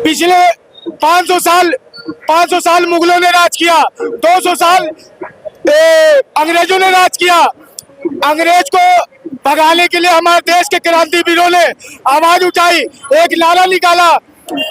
पिछले 500 साल मुगलों ने राज किया, 200 साल अंग्रेजों ने राज किया। अंग्रेज को भगाने के लिए हमारे देश के क्रांतिवीरों ने आवाज उठाई, एक नारा निकाला,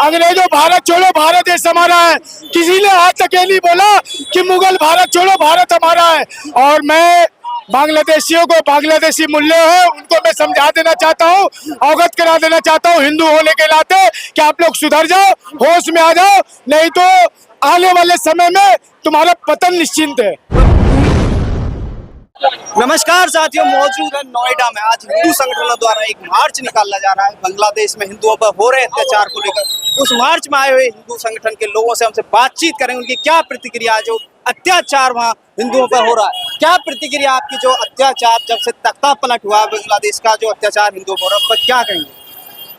अंग्रेजों भारत छोड़ो, भारत देश हमारा है। किसी ने आज तक ये नहीं बोला कि मुगल भारत छोड़ो, भारत हमारा है। और मैं बांग्लादेशियों को, बांग्लादेशी मूल्य है उनको मैं समझा देना चाहता हूँ, अवगत करा देना चाहता हूँ हिंदू होने के नाते कि आप लोग सुधर जाओ, होश में आ जाओ, नहीं तो आने वाले समय में तुम्हारा पतन निश्चिंत है। नमस्कार साथियों, मौजूद है नोएडा में। आज हिंदू संगठनों द्वारा एक मार्च निकाला जा रहा है बांग्लादेश में हिंदुओं पर हो रहे अत्याचार को लेकर। उस मार्च में आए हुए हिंदू संगठन के लोगों से हमसे बातचीत करेंगे, उनकी क्या प्रतिक्रिया है जो अत्याचार वहाँ हिंदुओं पर हो रहा है। क्या प्रतिक्रिया आपकी, जो अत्याचार जब से तख्ता पलट हुआ बांग्लादेश का, जो अत्याचार हिंदुओं पर हो रहा है, पर क्या कहेंगे?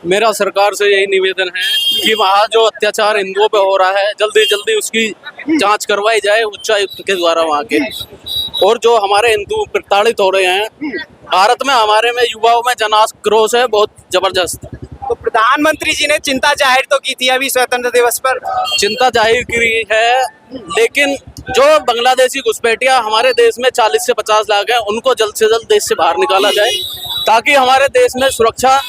मेरा सरकार से यही निवेदन है कि वहाँ जो अत्याचार हिंदुओं पे हो रहा है जल्दी जल्दी उसकी जांच करवाई जाए उच्चायुक्त के द्वारा वहाँ के। और जो हमारे हिंदू प्रताड़ित हो रहे हैं, भारत में हमारे में युवाओं में जन आक्रोश है बहुत जबरदस्त। तो प्रधानमंत्री जी ने चिंता जाहिर तो की थी अभी स्वतंत्रता दिवस पर, चिंता जाहिर की है, लेकिन जो बांग्लादेशी घुसपैठिया हमारे देश में 40 से 50 लाख हैं, उनको जल्द से जल्द देश से बाहर निकाला जाए ताकि हमारे देश में सुरक्षा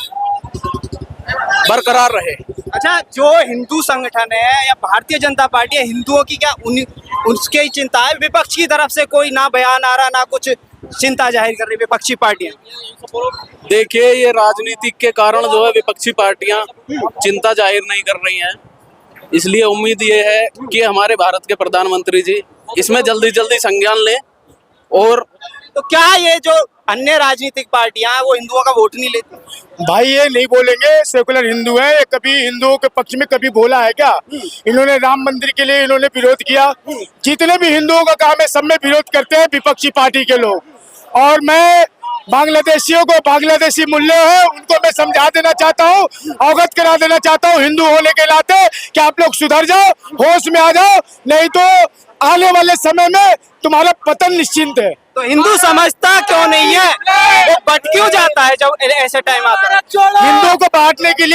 बरकरार रहे। अच्छा, जो हिंदू संगठन है या भारतीय जनता पार्टी है, हिंदुओं की क्या उसके ही चिंता है? विपक्ष की तरफ से कोई ना बयान आ रहा, ना कुछ चिंता जाहिर कर रही विपक्षी पार्टियां। देखिए, ये राजनीतिक के कारण जो है विपक्षी पार्टियां चिंता जाहिर नहीं कर रही हैं, इसलिए उम्मीद ये है कि हमारे भारत के प्रधानमंत्री जी इसमें जल्दी जल्दी संज्ञान लें। और तो क्या ये जो अन्य राजनीतिक पार्टियां हैं वो हिंदुओं का वोट नहीं लेती? भाई ये नहीं बोलेंगे, सेकुलर हिंदू है, ये कभी हिंदुओं के पक्ष में कभी बोला है क्या? इन्होंने राम मंदिर के लिए इन्होंने विरोध किया। जितने भी हिंदुओं का काम है सब में विरोध करते हैं विपक्षी पार्टी के लोग। और मैं बांग्लादेशियों को, बांग्लादेशी मूल्य है उनको मैं समझा देना चाहता हूँ, अवगत करा देना चाहता हूँ हिंदू होने के नाते कि आप लोग सुधर जाओ, होश में आ जाओ, नहीं तो आने वाले समय में तुम्हारा पतन निश्चिंत है। तो हिंदू समझता क्यों नहीं है, वो बट क्यों जाता है जब ऐसे टाइम आता है? हिंदुओं को बांटने के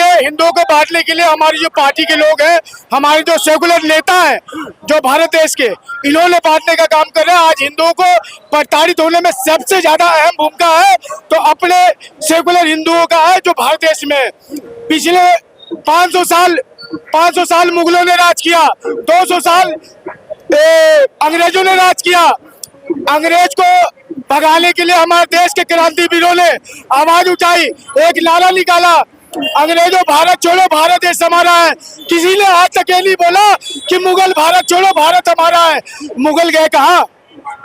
लिए हमारी जो पार्टी के लोग हैं, हमारे जो सेकुलर नेता हैं जो भारत देश के, इन्होंने बांटने का काम कर रहे हैं। आज हिंदुओं को प्रताड़ित होने में सबसे ज्यादा अहम भूमिका है तो अपने सेकुलर हिंदुओं का है जो भारत देश में पिछले 500 साल मुगलों ने राज किया, 200 साल अंग्रेजों ने राज किया। अंग्रेज को भगाने के लिए हमारे देश के क्रांतिवीरों ने आवाज उठाई, एक नारा निकाला, अंग्रेजों भारत छोड़ो, भारत देश हमारा है। किसी ने आज तक ये नहीं बोला कि मुगल भारत छोड़ो, भारत हमारा है। मुगल गए कहाँ?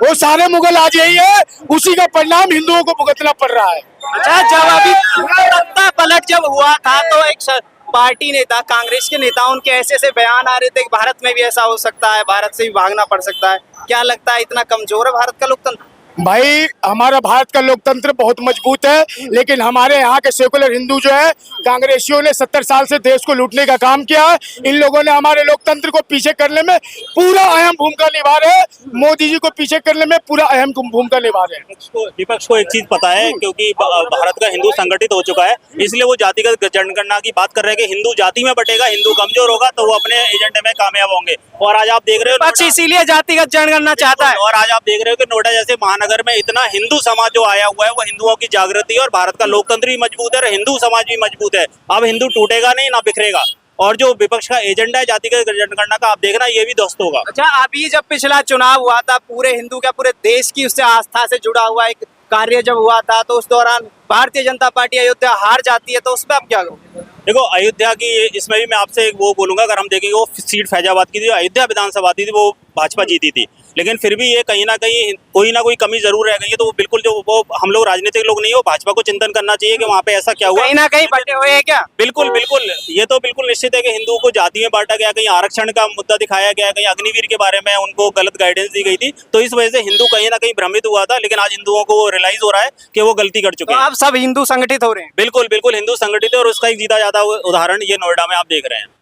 वो सारे मुगल आज यही है, उसी का परिणाम हिंदुओं को भुगतना पड़ रहा है। अच्छा, जब अभी सत्ता पलट जब हुआ था तो एक पार्टी नेता, कांग्रेस के नेता, उनके ऐसे ऐसे बयान आ रहे थे कि भारत में भी ऐसा हो सकता है, भारत से भी भागना पड़ सकता है। क्या लगता है इतना कमजोर है भारत का लोकतंत्र? भाई हमारा भारत का लोकतंत्र बहुत मजबूत है, लेकिन हमारे यहाँ के सेकुलर हिंदू जो है, कांग्रेसियों ने 70 साल से देश को लूटने का काम किया है। इन लोगों ने हमारे लोकतंत्र को पीछे करने में पूरा अहम भूमिका निभा रहे हैं। मोदी जी को पीछे करने में पूरा अहम भूमिका निभा रहे हैं। विपक्ष को एक चीज पता है, क्योंकि भारत का हिंदू संगठित हो चुका है, इसलिए वो जातिगत जनगणना की बात कर रहे हैं कि हिंदू जाति में बटेगा, हिंदू कमजोर होगा तो वो अपने एजेंडे में कामयाब होंगे। और आज आप देख रहे हो विपक्ष इसीलिए जातिगत जनगणना चाहता है। और आज आप देख रहे हो कि नोएडा जैसे महानगर में इतना हिंदू समाज जो आया हुआ है, वो हिंदुओं की जागृति और भारत का लोकतंत्र भी मजबूत है और हिंदू समाज भी मजबूत है। अब हिंदू टूटेगा नहीं, ना बिखरेगा। और जो विपक्ष का एजेंडा है जातिगत जनगणना का, आप देखना ये भी ध्वस्त होगा। अच्छा, अभी जब पिछला चुनाव हुआ था, पूरे हिंदू क्या पूरे देश की उससे आस्था से जुड़ा हुआ एक कार्य जब हुआ था, तो उस दौरान भारतीय जनता पार्टी अयोध्या हार जाती है, तो उसमें आप क्या करोगे? देखो, अयोध्या की इसमें भी मैं आपसे एक वो बोलूंगा, अगर हम देखेंगे वो सीट फैजाबाद की थी, अयोध्या विधानसभा थी, वो भाजपा जीती थी, लेकिन फिर भी ये कहीं ना कहीं कोई ना कोई कमी जरूर रह गई है। तो वो बिल्कुल, जो वो हम लोग राजनीतिक लोग नहीं हो, भाजपा को चिंतन करना चाहिए कि वहाँ पे ऐसा क्या हुआ, कहीं ना कहीं बटे हुए हैं क्या? बिल्कुल बिल्कुल, ये तो बिल्कुल निश्चित है कि हिंदुओं को जाति में बांटा गया, कहीं आरक्षण का मुद्दा दिखाया गया, कहीं अग्निवीर के बारे में उनको गलत गाइडेंस दी गई थी, तो इस वजह से हिंदू कहीं ना कहीं भ्रमित हुआ था। लेकिन आज हिंदुओं को रियलाइज हो रहा है कि वो गलती कर चुके हैं। अब सब हिंदू संगठित हो रहे हैं। बिल्कुल बिल्कुल, हिंदू संगठित है और उसका एक जीता जाता उदाहरण ये नोएडा में आप देख रहे हैं।